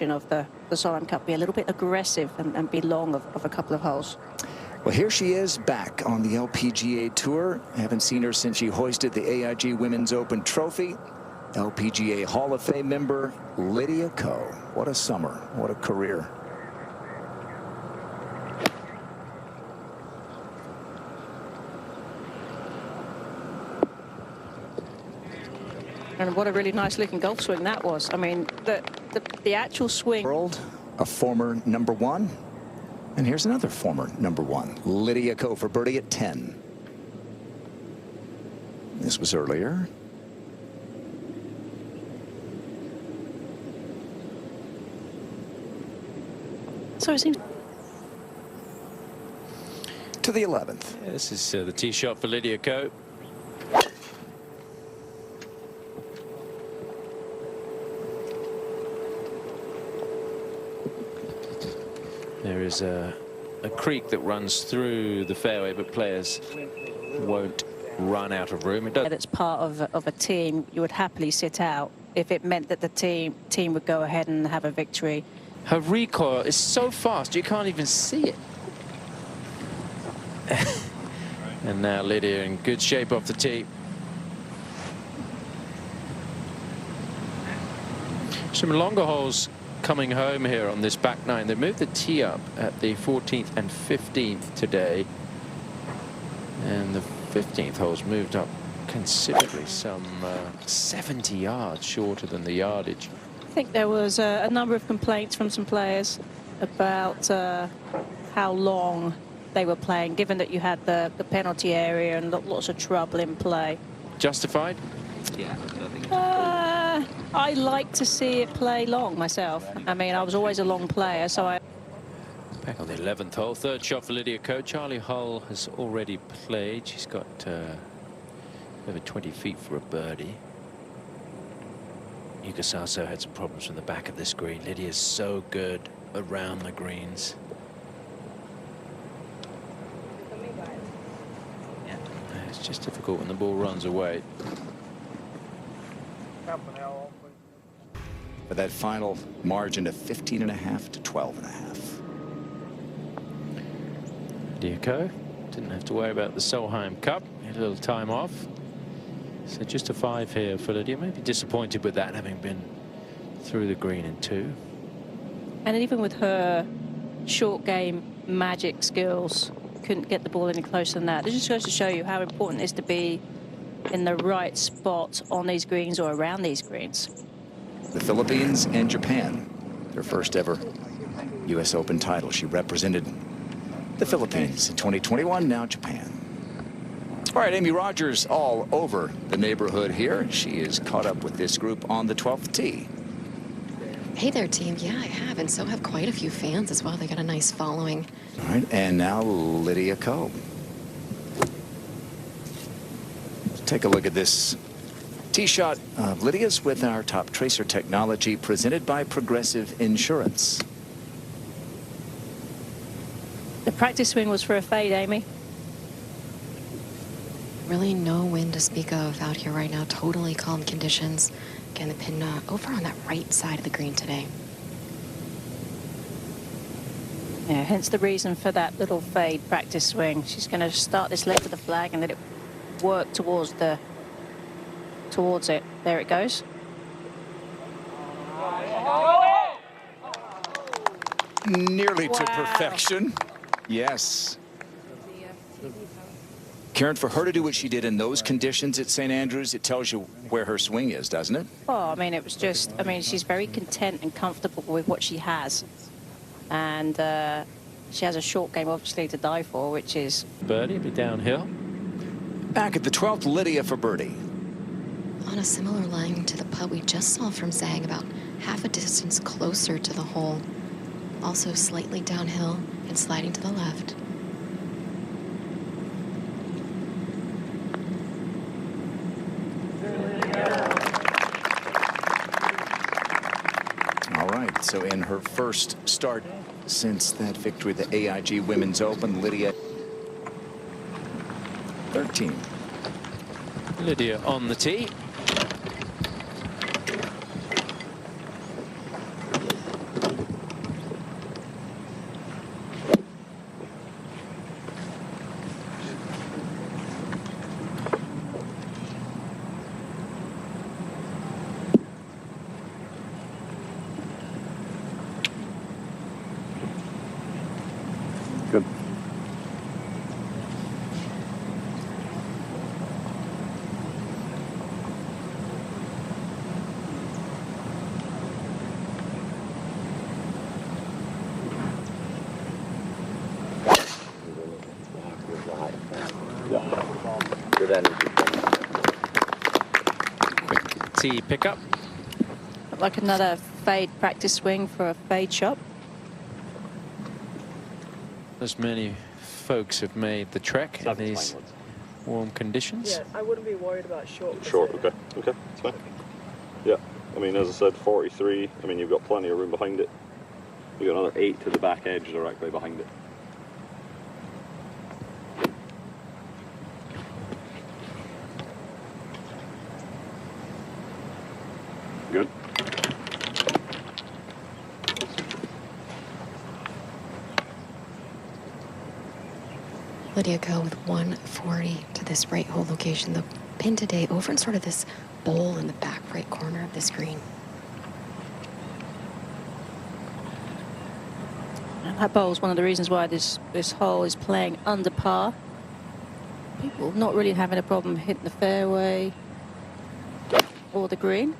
of the Solheim Cup be a little bit aggressive and be long of a couple of holes. Well, here she is back on the LPGA Tour. Haven't seen her since she hoisted the AIG Women's Open trophy. LPGA Hall of Fame member Lydia Ko. What a summer. What a career. And what a really nice looking golf swing that was. I mean, the actual swing. World, a former #1. And here's another former #1. Lydia Ko for birdie at 10. This was earlier. So it seems. To the 11th. Yeah, this is the tee shot for Lydia Ko. There is a creek that runs through the fairway, but players won't run out of room. It's part of a team. You would happily sit out if it meant that the team would go ahead and have a victory. Her recoil is so fast you can't even see it. And now Lydia in good shape off the tee. Some longer holes coming home here on this back nine. They moved the tee up at the 14th and 15th today, and the 15th hole's moved up considerably, some 70 yards shorter than the yardage. I think there was a number of complaints from some players about how long they were playing, given that you had the penalty area and lots of trouble in play. Justified? Yeah. I like to see it play long myself. I mean, I was always a long player, so I. Back on the 11th hole, third shot for Lydia Ko. Charlie Hull has already played. She's got over 20 feet for a birdie. Yuka Saso had some problems from the back of this green. Lydia's so good around the greens. It's just difficult when the ball runs away. For that final margin of 15.5 to 12.5. Lydia Ko didn't have to worry about the Solheim Cup. Had a little time off. So just a 5 here for Lydia. Maybe disappointed with that, having been through the green in 2. And even with her short game magic skills, couldn't get the ball any closer than that. This just goes to show you how important it is to be in the right spot on these greens or around these greens. The Philippines and Japan, their first ever U.S. Open title. She represented the Philippines in 2021, now Japan. All right, Amy Rogers all over the neighborhood here. She is caught up with this group on the 12th tee. Hey there, team. Yeah, I have, and so have quite a few fans as well. They got a nice following. All right, and now Lydia Ko. Take a look at this tee shot of Lydia's with our top tracer technology, presented by Progressive Insurance. The practice swing was for a fade, Amy. Really no wind to speak of out here right now. Totally calm conditions. Again, the pin over on that right side of the green today. Yeah, hence the reason for that little fade practice swing. She's going to start this left of the flag and let it work towards it. There it goes. Nearly to Wow. perfection. Yes. Karen, for her to do what she did in those conditions at St. Andrews, it tells you where her swing is, doesn't it? Well, I mean, it was just, I mean, she's very content and comfortable with what she has. And she has a short game, obviously, to die for, which is... Birdie, be downhill. Back at the 12th, Lydia for birdie. On a similar line to the putt we just saw from Zhang, about half a distance closer to the hole. Also slightly downhill and sliding to the left. All right, so in her first start since that victory at the AIG Women's Open, Lydia 13. Lydia on the tee. Quick tee pickup. Like another fade practice swing for a fade shot. As many folks have made the trek in these warm conditions. Yeah, I wouldn't be worried about short. Short, okay, okay, that's fine. Yeah, I mean, as I said, 43. I mean, you've got plenty of room behind it. You've got another 8 to the back edge directly behind it. Good. Lydia Ko with 140 to this right hole location. The pin today over in sort of this bowl in the back right corner of the screen. And that bowl is one of the reasons why this hole is playing under par. People not really having a problem hitting the fairway or the green.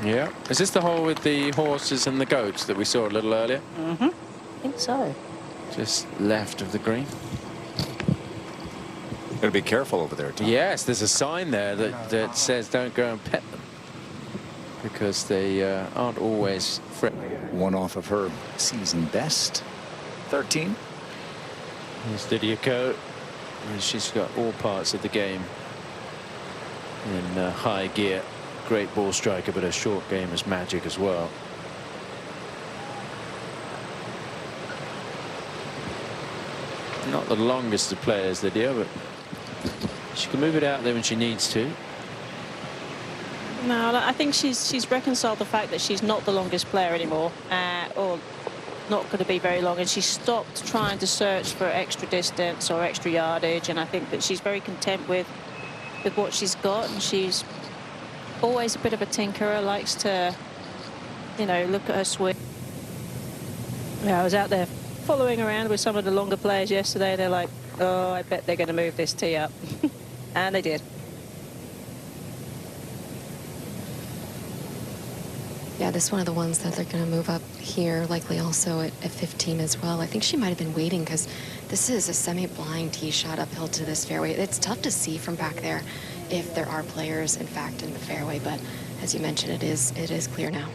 Yeah. Is this the hole with the horses and the goats that we saw a little earlier? I think so. Just left of the green. Got to be careful over there, Tom. Yes, there's a sign there that says don't go and pet them, because they aren't always friendly. One off of her season best. 13. Here's Lydia Ko. And she's got all parts of the game in high gear. Great ball striker, but her short game is magic as well. Not the longest of players, Lydia, but she can move it out there when she needs to. No, I think she's reconciled the fact that she's not the longest player anymore, or not going to be very long, and she stopped trying to search for extra distance or extra yardage, and I think that she's very content with what she's got, and she's always a bit of a tinkerer, likes to, you know, look at her swing. Yeah, I was out there following around with some of the longer players yesterday. They're like, oh, I bet they're going to move this tee up. And they did. Yeah, this is one of the ones that they're going to move up here, likely also at 15 as well. I think she might have been waiting because this is a semi-blind tee shot uphill to this fairway. It's tough to see from back there if there are players, in fact, in the fairway. But as you mentioned, it is clear now.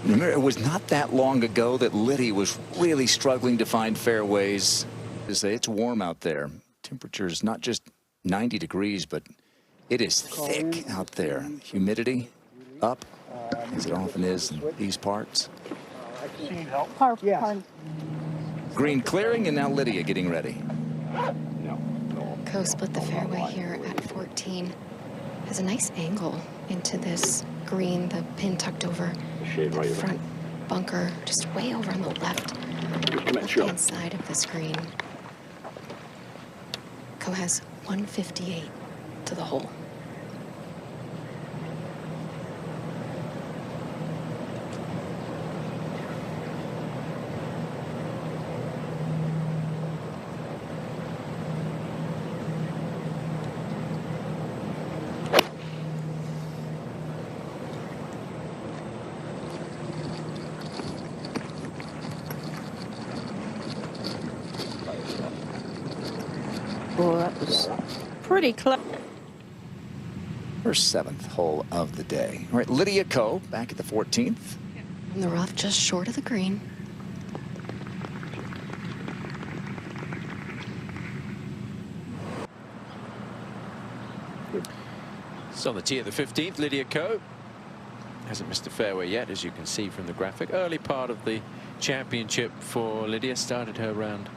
Remember, it was not that long ago that Lydia was really struggling to find fairways. It's warm out there. Temperature's not just 90 degrees, but it is thick out there. Humidity up, as it often is in these parts. Green clearing, and now Lydia getting ready. Ko split the fairway here at 14. Has a nice angle into this green, the pin tucked over the front bunker, just way over on the left-hand side of the screen. Ko has 158 to the hole. Oh, that was pretty close. Her seventh hole of the day. All right, Lydia Ko back at the 14th. On the rough, just short of the green. It's on the tee of the 15th. Lydia Ko hasn't missed a fairway yet, as you can see from the graphic. Early part of the championship for Lydia. Started her round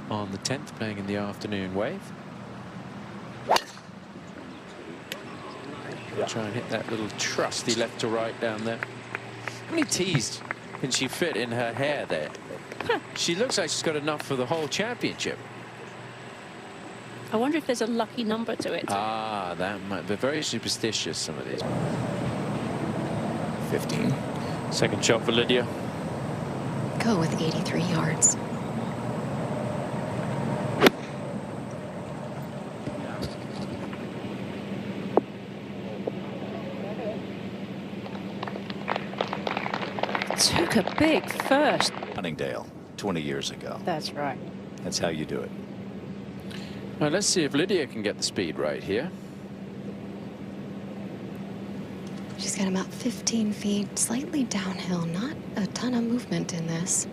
on the 10th, playing in the afternoon wave. Try and hit that little trusty left to right down there. How many tees can she fit in her hair there? She looks like she's got enough for the whole championship. I wonder if there's a lucky number to it. Ah, that might be very superstitious, some of these. 15. Second shot for Lydia. Go with 83 yards. Took a big first. Huntingdale 20 years ago. That's right. That's how you do it. Well, let's see if Lydia can get the speed right here. She's got about 15 feet, slightly downhill, not a ton of movement in this.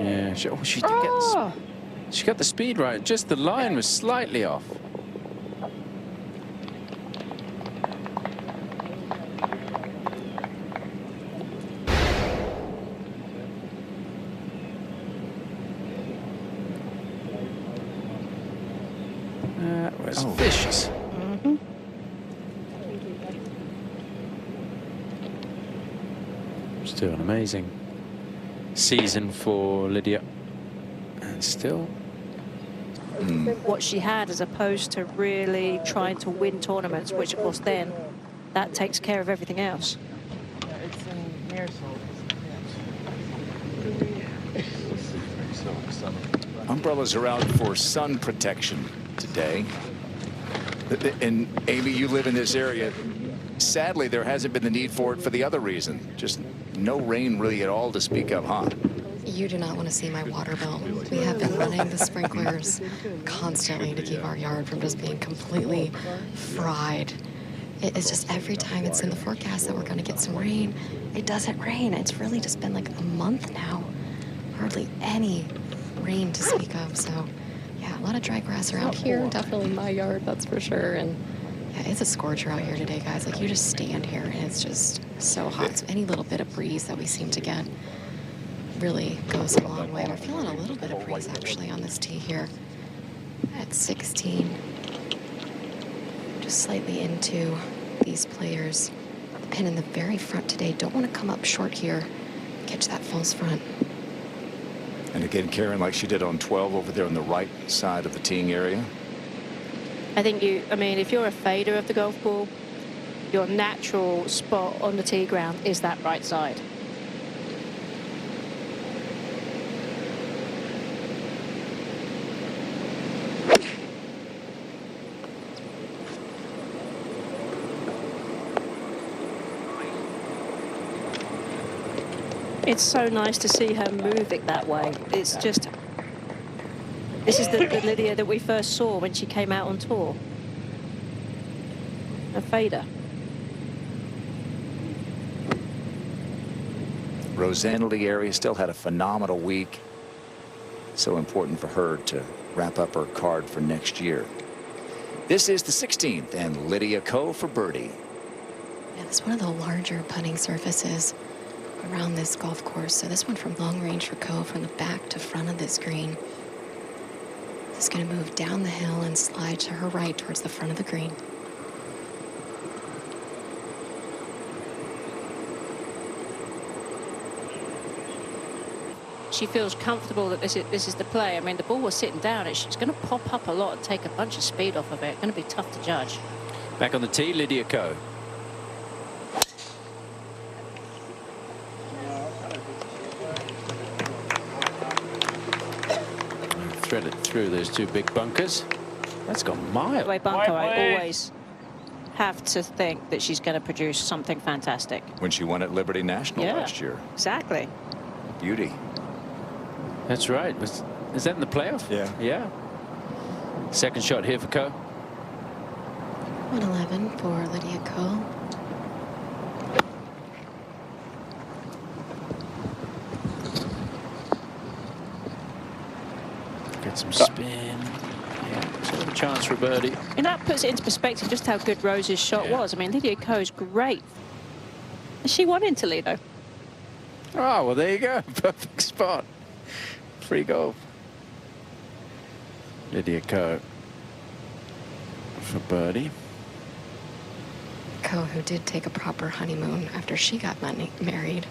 Yeah, she did she got the speed right. Just the line was slightly off. That was vicious. Still an amazing season for Lydia. And still. What she had, as opposed to really trying to win tournaments, which of course then that takes care of everything else. It's in Marisol. Umbrellas are out for sun protection today. And Amy, you live in this area. Sadly, there hasn't been the need for it for the other reason. Just no rain really at all to speak of, huh? You do not want to see my water bill. We have been running the sprinklers constantly to keep our yard from just being completely fried. It's just every time it's in the forecast that we're going to get some rain, it doesn't rain. It's really just been like a month now. Hardly any rain to speak of. So, yeah, a lot of dry grass around here. Definitely my yard, that's for sure. And yeah, it's a scorcher out here today, guys. Like, you just stand here and it's just so hot. So any little bit of breeze that we seem to get really goes a long way. We're feeling a little bit of breeze actually on this tee here at 16. Just slightly into these players. The pin in the very front today. Don't want to come up short here. Catch that false front. And again, Karen, like she did on 12 over there on the right side of the teeing area. I think I mean, if you're a fader of the golf ball, your natural spot on the tee ground is that right side. It's so nice to see her move it that way. It's just, this is the Lydia that we first saw when she came out on tour. A fader. Rosanna Area still had a phenomenal week. So important for her to wrap up her card for next year. This is the 16th, and Lydia Ko for birdie. Yeah, it's one of the larger putting surfaces around this golf course. So this one from long range for Ko, from the back to front of this green. It's going to move down the hill and slide to her right towards the front of the green. She feels comfortable that this is the play. I mean, the ball was sitting down. It's going to pop up a lot and take a bunch of speed off of it. It's going to be tough to judge. Back on the tee, Lydia Ko. Thread it through those two big bunkers. That's gone miles. The way bunker, I always have to think that she's going to produce something fantastic. When she won at Liberty National last year. Exactly. Beauty. That's right. Is that in the playoff? Yeah. Yeah. Second shot here for Ko. 111 for Lydia Ko. Get some spin. Yeah, so a chance for a birdie. And that puts it into perspective just how good Rose's shot was. I mean, Lydia Ko's great. She won in Toledo. Oh, well, there you go. Perfect spot. Free golf. Lydia Ko for birdie. Ko, who did take a proper honeymoon after she got married.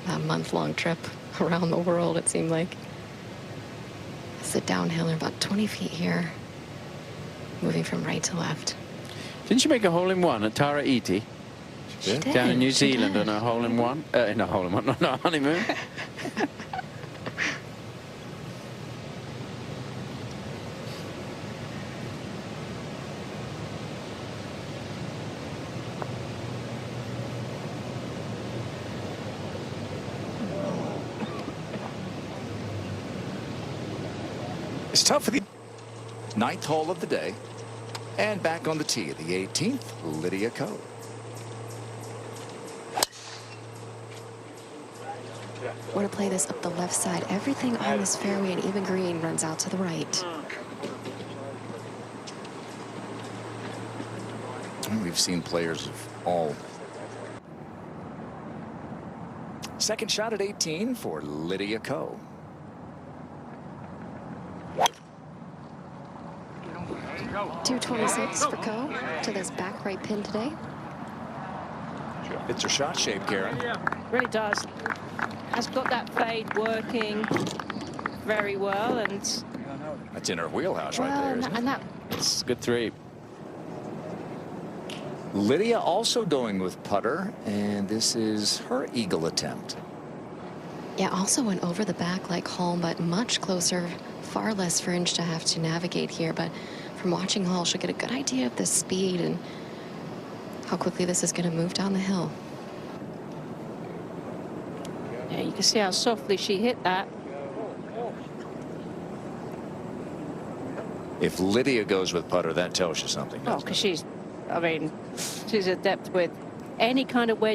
A month-long trip around the world, it seemed like. It's a downhill about 20 feet here, moving from right to left. Didn't she make a hole-in-one at Tara Iti? She did. Down in New She Zealand did. on a hole-in-one? In a hole-in-one, not a honeymoon. It's tough for the 9th hole of the day. And back on the tee of the 18th, Lydia Ko. Want to play this up the left side. Everything on this fairway and even green runs out to the right. And we've seen players of all. Second shot at 18 for Lydia Ko. .226 for Ko to this back right pin today. It's her shot shape, Karen. Really does. Has got that fade working very well, and That's in her wheelhouse right there, isn't it? And that It's a good three. Lydia also going with putter, and this is her eagle attempt. Yeah, also went over the back like home, but much closer, far less fringe to have to navigate here. But from watching Hall, she'll get a good idea of the speed and how quickly this is going to move down the hill. yeah, you can see how softly she hit that. If Lydia goes with putter, that tells you something. Oh, doesn't because it? she's, I mean, she's adept with any kind of wedge